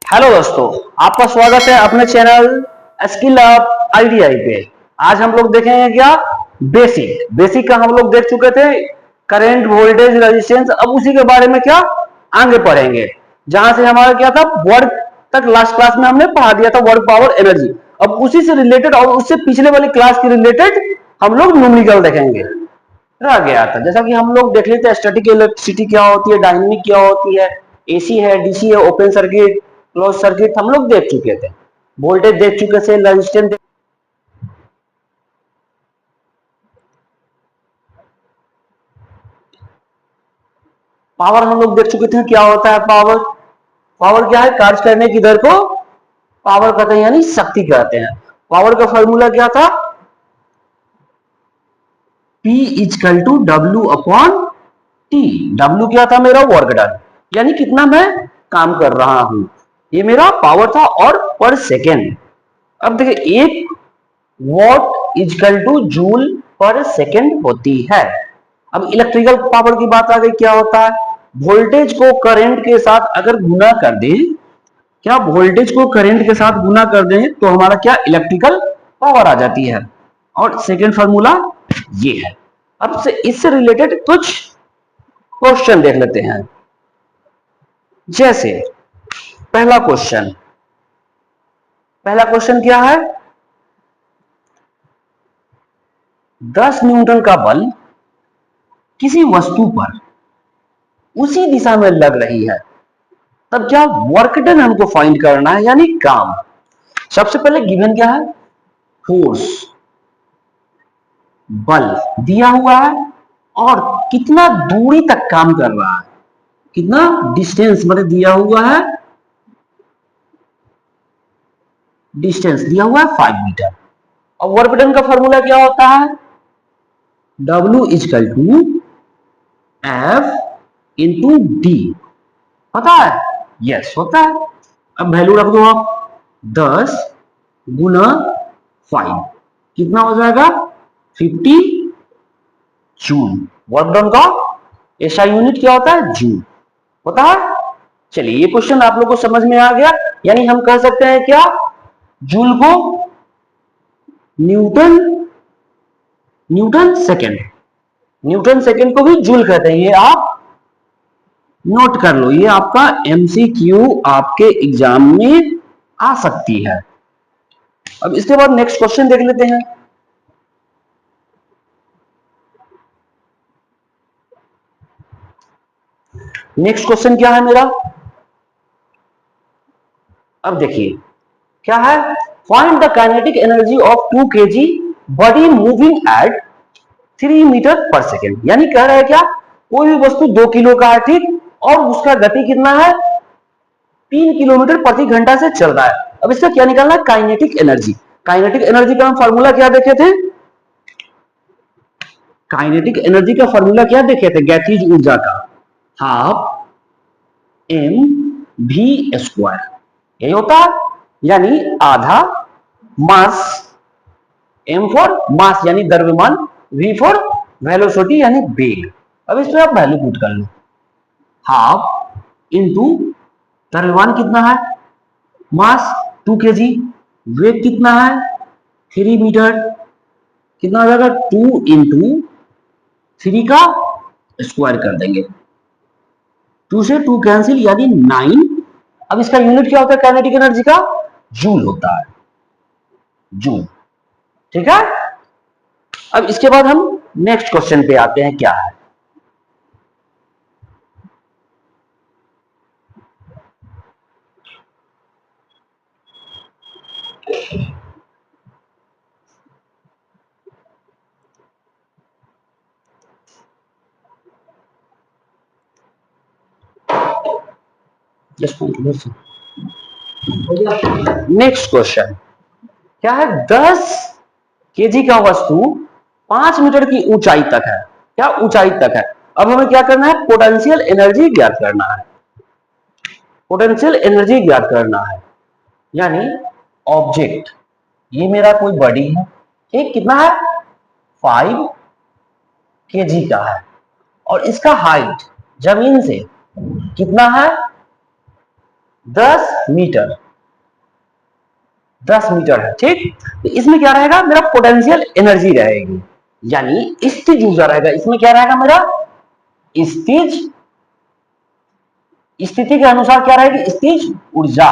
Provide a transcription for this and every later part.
Hello दोस्तों, आपका स्वागत है अपने चैनल स्किल अप आईडीआई पे। आज हम लोग देखेंगे क्या बेसिक बेसिक का हम लोग देख चुके थे, करंट वोल्टेज रेजिस्टेंस। अब उसी के बारे में क्या आगे पढ़ेंगे, जहां से हमारा क्या था वर्क तक लास्ट क्लास में हमने पढ़ा दिया था, वर्क पावर एनर्जी। अब उसी से रिलेटेड और उससे पिछले वाली क्लास के रिलेटेड हम लोग न्यूमेरिकल देखेंगे। रह गया था जैसा कि हम लोग देख लेते हैं, स्टैटिक इलेक्ट्रिसिटी क्या होती है, डायनेमिक क्या होती है, एसी है, डीसी है, ओपन सर्किट, क्लोज सर्किट हम लोग देख चुके थे। वोल्टेज देख चुके थे, रेजिस्टेंस पावर हम लोग देख चुके थे। क्या होता है पावर? पावर क्या है? कार्य करने की दर को पावर कहते हैं, यानी शक्ति कहते हैं। पावर का फॉर्मूला क्या था? P is equal to W upon T. W क्या था? मेरा वर्क डन, यानी कितना मैं काम कर रहा हूं। ये मेरा पावर था और पर सेकेंड। अब देखिए, एक watt is equal to joule per second होती है। अब इलेक्ट्रिकल पावर की बात आ गई। क्या होता है? वोल्टेज को करंट के साथ अगर गुना कर दें, क्या वोल्टेज को करंट के साथ गुना कर दें तो हमारा क्या इलेक्ट्रिकल पावर आ जाती है। और सेकेंड फार्मूला ये है। अब से इससे रिलेटेड कुछ क्वेश्चन देख लेते हैं। जैसे पहला क्वेश्चन क्या है? 10 न्यूटन का बल किसी वस्तु पर उसी दिशा में लग रही है, तब क्या वर्क डन हमको फाइंड करना है, यानी काम। सबसे पहले गिवन क्या है? फोर्स, बल दिया हुआ है और कितना दूरी तक काम कर रहा है, कितना डिस्टेंस मतलब दिया हुआ है, डिस्टेंस दिया हुआ है 5 मीटर। और वर्क डन का फॉर्मूला क्या होता है? W is equal to F into D. पता है? यस होता है। अब वैल्यू रख दो आप, 10 गुना 5 कितना हो जाएगा? 50 जूल। वर्क डन का ऐसा यूनिट क्या होता है? जूल होता है। चलिए, ये क्वेश्चन आप लोग को समझ में आ गया। यानी हम कह सकते हैं क्या, जूल को न्यूटन न्यूटन सेकेंड को भी जूल कहते हैं। ये आप नोट कर लो, ये आपका एमसीक्यू आपके एग्जाम में आ सकती है। अब इसके बाद नेक्स्ट क्वेश्चन देख लेते हैं। नेक्स्ट क्वेश्चन क्या है मेरा? अब देखिए क्या है, find the kinetic energy of 2 kg body moving at 3 metre per second. यानी कह रहा है क्या, कोई भी वस्तु 2 किलो का है, ठीक, और उसका गति कितना है? 3 किलोमीटर प्रति घंटा से चल रहा है। अब इसका क्या निकालना है? Kinetic energy. काइनेटिक एनर्जी का हम फॉर्मूला क्या देखे थे? काइनेटिक एनर्जी का फॉर्मूला क्या देखे थे? गैसीय ऊर्जा का हाफ एम वी स्क्वायर, यही होता है। यानी आधा मास, एम फॉर मास यानी द्रव्यमान, वी फॉर वेलोसिटी यानी वेग। अब इसमें आप वैल्यू पुट कर लो, हाफ इंटू द्रव्यमान कितना है? मास 2 kg, वेग कितना है? 3 मीटर। कितना हो जाएगा? 2 इंटू 3 का स्क्वायर कर देंगे, 2 से 2 कैंसिल यानी 9। अब इसका यूनिट क्या होता है काइनेटिक एनर्जी का? जूल होता है, जूल। ठीक है। अब इसके बाद हम नेक्स्ट क्वेश्चन पे आते हैं। क्या है? नेक्स्ट क्वेश्चन क्या है? 10 केजी का वस्तु 5 मीटर की ऊंचाई तक है। क्या ऊंचाई तक है? अब हमें क्या करना है? पोटेंशियल एनर्जी ज्ञात करना है। पोटेंशियल एनर्जी ज्ञात करना है, यानी ऑब्जेक्ट, ये मेरा कोई बॉडी है, ठीक, कितना है? 5 केजी का है, और इसका हाइट जमीन से कितना है? 10 मीटर, 10 मीटर है, ठीक। तो इसमें क्या रहेगा, मेरा पोटेंशियल एनर्जी रहेगी, यानी स्थिज ऊर्जा रहेगा। इसमें क्या रहेगा मेरा स्थिज, स्थिति के अनुसार क्या रहेगी स्थिज ऊर्जा,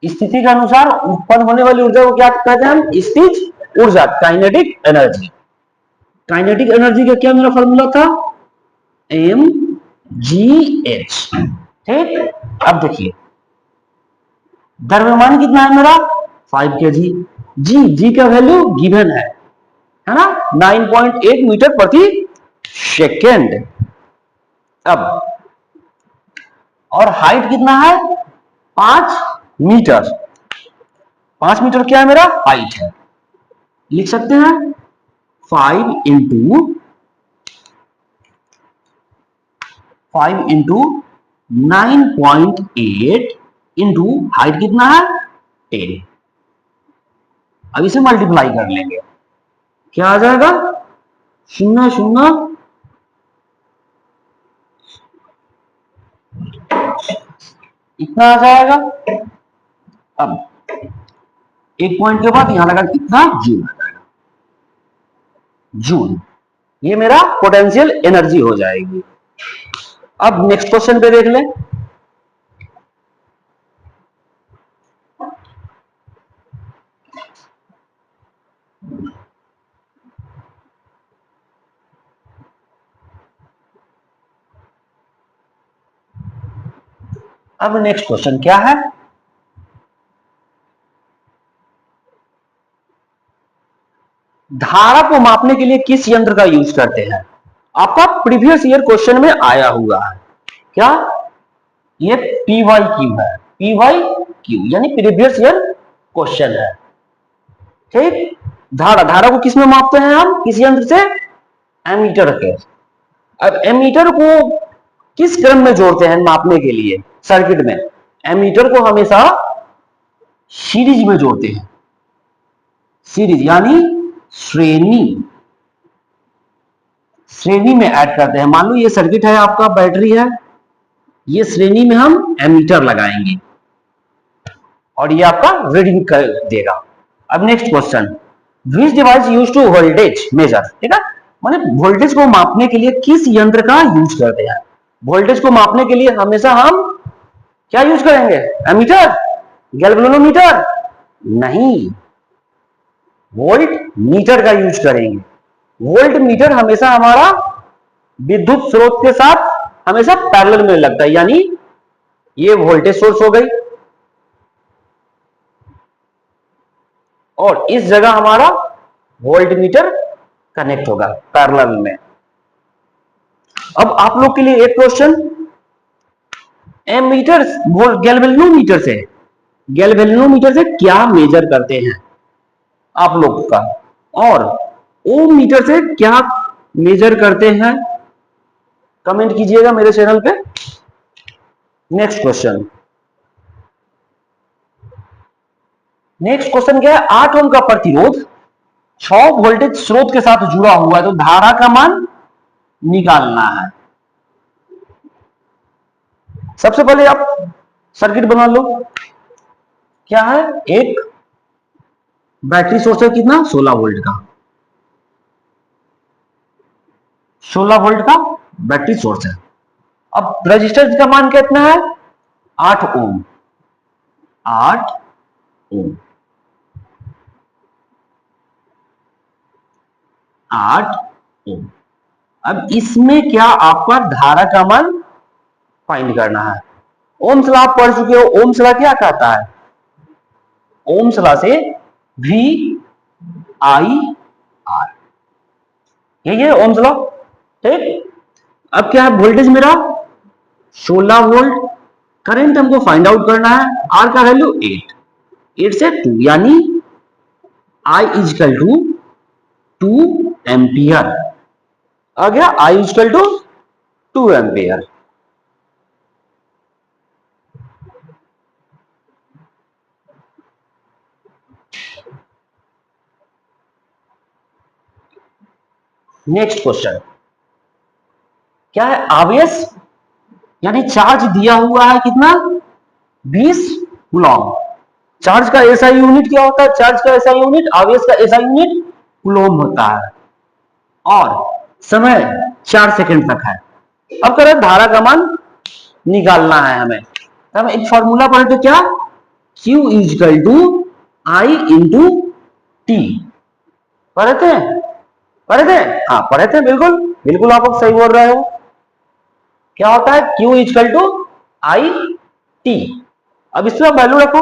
स्थिति के अनुसार उत्पन्न होने वाली ऊर्जा को क्या कहते हैं हम, स्थिज ऊर्जा, काइनेटिक एनर्जी। काइनेटिक एनर्जी का क्या मेरा फॉर्मूला था, एम जी एच, ठीक। अब देखिए द्रव्यमान कितना है मेरा 5 kg, जी का वैल्यू गिवन है ना, 9.8 मीटर प्रति सेकेंड। अब और हाइट कितना है 5 मीटर, 5 मीटर क्या है मेरा हाइट है, लिख सकते हैं 5 इंटू 9.8 इंटू हाइट कितना है 10। अब इसे मल्टीप्लाई कर लेंगे, क्या आ जाएगा 0.0 इतना आ जाएगा। अब एक पॉइंट के बाद यहां लगा कितना जूल आ जाएगा, जूल, ये मेरा पोटेंशियल एनर्जी हो जाएगी। अब नेक्स्ट क्वेश्चन पे देख लें, अब नेक्स्ट क्वेश्चन क्या है, धारा को मापने के लिए किस यंत्र का यूज करते हैं। आपका प्रीवियस ईयर क्वेश्चन में आया हुआ है, क्या ये पी वाई क्यू है, पी वाई क्यू यानी प्रीवियस ईयर क्वेश्चन है, ठीक। धारा को किस में मापते हैं हम, किस यंत्र से, एमीटर के। अब एमीटर को किस क्रम में जोड़ते हैं मापने के लिए सर्किट में, एमीटर को हमेशा सीरीज में जोड़ते हैं, सीरीज यानी श्रेणी, श्रेणी में ऐड करते हैं। मान लो ये सर्किट है आपका, बैटरी है, ये श्रेणी में हम एमीटर लगाएंगे और ये आपका रीडिंग कर देगा। अब next question, which device use to voltage measure, ठीक है, माने वोल्टेज को मापने के लिए किस यंत्र का यूज करते हैं। वोल्टेज को मापने के लिए हमेशा हम क्या यूज करेंगे, एमीटर, गैल्वेनोमीटर, नहीं, वोल्ट मीटर का यूज करेंगे। वोल्ट मीटर हमेशा हमारा विद्युत स्रोत के साथ हमेशा पैरेलल में लगता है, यानी ये वोल्टेज सोर्स हो गई और इस जगह हमारा वोल्ट मीटर कनेक्ट होगा पैरेलल में। अब आप लोग के लिए एक क्वेश्चन, एमीटर गैल्वेनोमीटर से, गैल्वेनोमीटर से क्या मेजर करते हैं आप लोग का, और ओम मीटर से क्या मेजर करते हैं, कमेंट कीजिएगा मेरे चैनल पे। नेक्स्ट क्वेश्चन, नेक्स्ट क्वेश्चन क्या है, 8 ओम का प्रतिरोध 6 वोल्टेज स्रोत के साथ जुड़ा हुआ है, तो धारा का मान निकालना है। सबसे पहले आप सर्किट बना लो, क्या है, एक बैटरी सोर्स है कितना 16 वोल्ट का, 16 वोल्ट का बैटरी सोर्स है। अब रेजिस्टेंस का मान कितना है 8 ओम, 8 ओम, 8 ओम। अब इसमें क्या आपका धारा का मान फाइंड करना है। ओम्स लॉ आप पढ़ चुके हो, ओम्स लॉ क्या कहता है, ओम्स लॉ से वी आई आर, यही है ओम्स लॉ, ठीक। अब क्या है, वोल्टेज मेरा 16 वोल्ट, करंट हमको फाइंड आउट करना है, आर का वैल्यू 8, 8 से 2 यानी आई इजकल टू 2 एम्पियर आ गया, I is equal to 2 ampere. Next question क्या है, आवेश यानी चार्ज दिया हुआ है कितना, 20 कूलॉम। चार्ज का एसआई यूनिट क्या होता है, चार्ज का एसआई यूनिट, आवेश का एसआई यूनिट कूलॉम होता है, और समय 4 सेकंड तक है। अब करें धारा का मान निकालना है हमें, तो हम एक फॉर्मूला पढ़े थे क्या, Q is equal to I into T. पढ़े थे, पढ़े थे, हाँ पढ़े थे, बिल्कुल बिल्कुल आप लोग सही बोल रहे हो। क्या होता है, Q is equal to I T. अब इसमें वैल्यू रखो,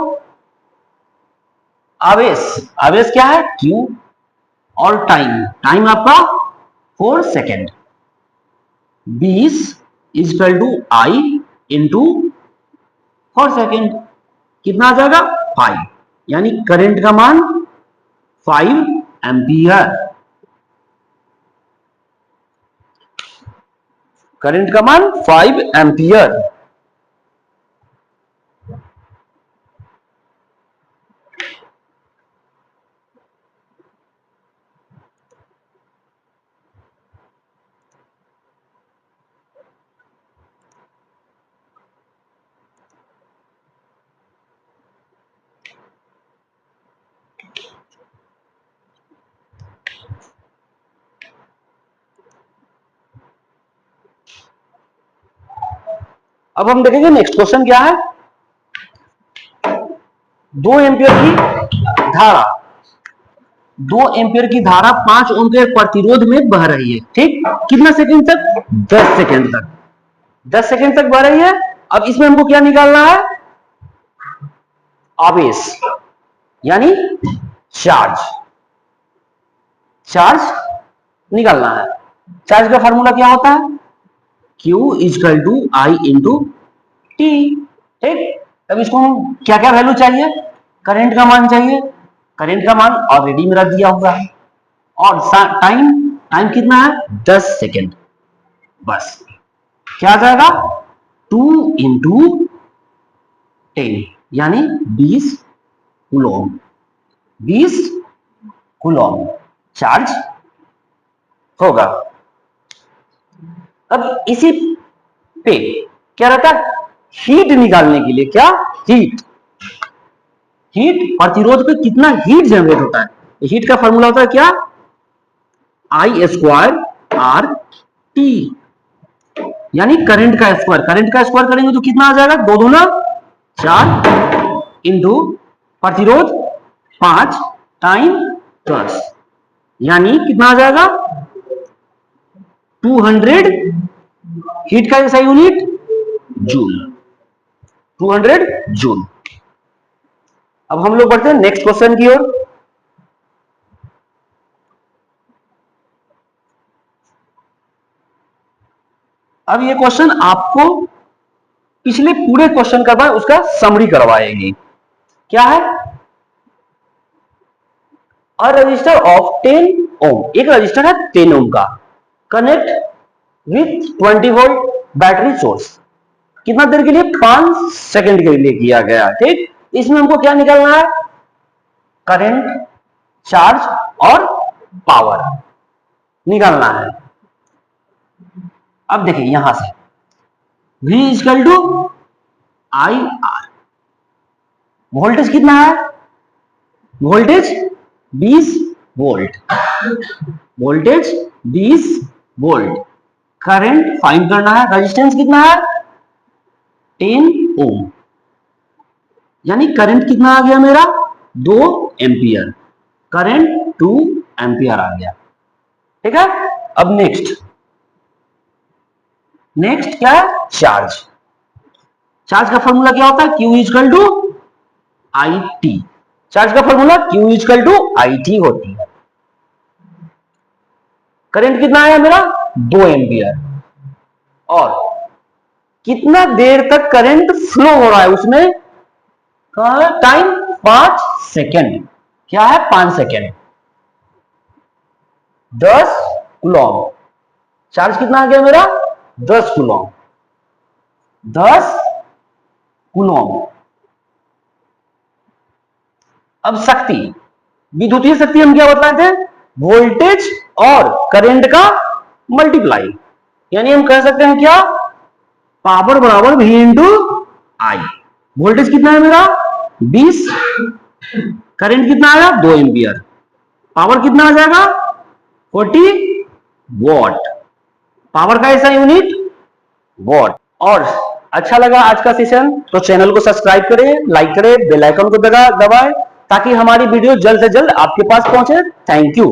आवेश, आवेश क्या है Q, और टाइम, टाइम आपका 4 second. 20 is equal to I into 4 second, कितना आ जाएगा 5, यानी करंट का मान 5 एम्पियर। करंट का मान 5 एम्पियर। अब हम देखेंगे नेक्स्ट क्वेश्चन क्या है। 2 एम्पियर की धारा, 2 एम्पियर की धारा 5 ओम के प्रतिरोध में बह रही है, ठीक, कितना सेकंड तक, 10 सेकंड तक, 10 सेकंड तक बह रही है। अब इसमें हमको क्या निकालना है, आवेश यानी चार्ज, चार्ज निकालना है। चार्ज का फार्मूला क्या होता है, Q is equal to I into T, ठीक। अब इसको हम क्या क्या वैल्यू चाहिए, करंट का मान चाहिए, करंट का मान ऑलरेडी मेरा दिया हुआ है, और टाइम, टाइम कितना है 10 सेकेंड, बस क्या आ जाएगा 2 इंटू 10 यानी 20 कूलॉम, 20 कूलॉम चार्ज होगा। अब इसी पे क्या रहता है, हीट निकालने के लिए, क्या हीट, हीट प्रतिरोध पे कितना हीट जनरेट होता है, हीट का फॉर्मूला होता है क्या, आई स्क्वायर आर टी, यानी करंट का स्क्वायर, करंट का स्क्वायर करेंगे तो कितना आ जाएगा, 2 दूना 4 इंटू प्रतिरोध 5 टाइम 10, यानी कितना आ जाएगा 200, हीट का ऐसा यूनिट जूल, 200 जूल। अब हम लोग बढ़ते हैं नेक्स्ट क्वेश्चन की ओर। अब ये क्वेश्चन आपको पिछले पूरे क्वेश्चन का बाद उसका समरी करवाएगी। क्या है, अ रजिस्टर ऑफ 10 ओम, एक रजिस्टर है 10 ओम का, connect with 20 volt battery source, कितना देर के लिए, 5 सेकंड के लिए किया गया, ठीक। इसमें हमको क्या निकालना है, करंट, चार्ज और पावर निकालना है। अब देखिए यहां से V equal to I R, voltage कितना है, voltage 20 volt, voltage 20 volt, current find करना है, रेजिस्टेंस कितना है 10 ओम, यानी करंट कितना आ गया मेरा 2 एम्पियर, करंट 2 एम्पियर आ गया, ठीक है। अब नेक्स्ट, नेक्स्ट क्या है, चार्ज, चार्ज का फॉर्मूला क्या होता है, Q equal to I T, charge का formula Q equal to I T होती है। करंट कितना आया मेरा 2 एम्पियर, और कितना देर तक करंट फ्लो हो रहा है उसमें, टाइम 5 सेकेंड, क्या है 5 सेकेंड, 10 कूलॉम, चार्ज कितना आ गया मेरा 10 कूलॉम, 10 कूलॉम। अब शक्ति, विद्युतीय शक्ति हम क्या बताए थे, वोल्टेज और करंट का मल्टीप्लाई, यानी हम कह सकते हैं क्या, पावर बराबर V इंटू आई। वोल्टेज कितना है मेरा 20, करंट कितना आया 2 एम्पियर, पावर कितना आ जाएगा 40 वॉट। पावर का ऐसा यूनिट वॉट। और अच्छा लगा आज का सेशन तो चैनल को सब्सक्राइब करें, लाइक करें, बेल आइकन को दबाएं ताकि हमारी वीडियो जल्द से जल्द आपके पास पहुंचे। Thank you.